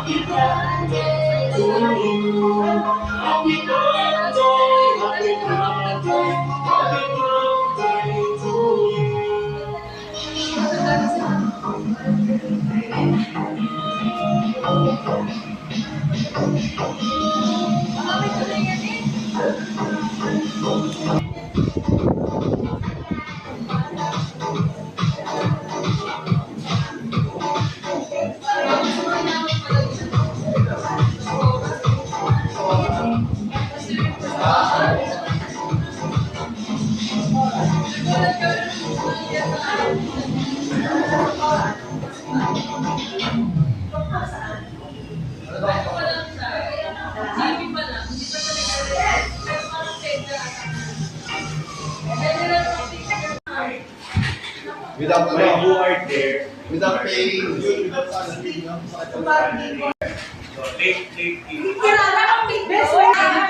Happy birthday to you. Happy birthday, happy birthday, happy birthday to Without when you are there, without paying. so take it. Kilala ang big best.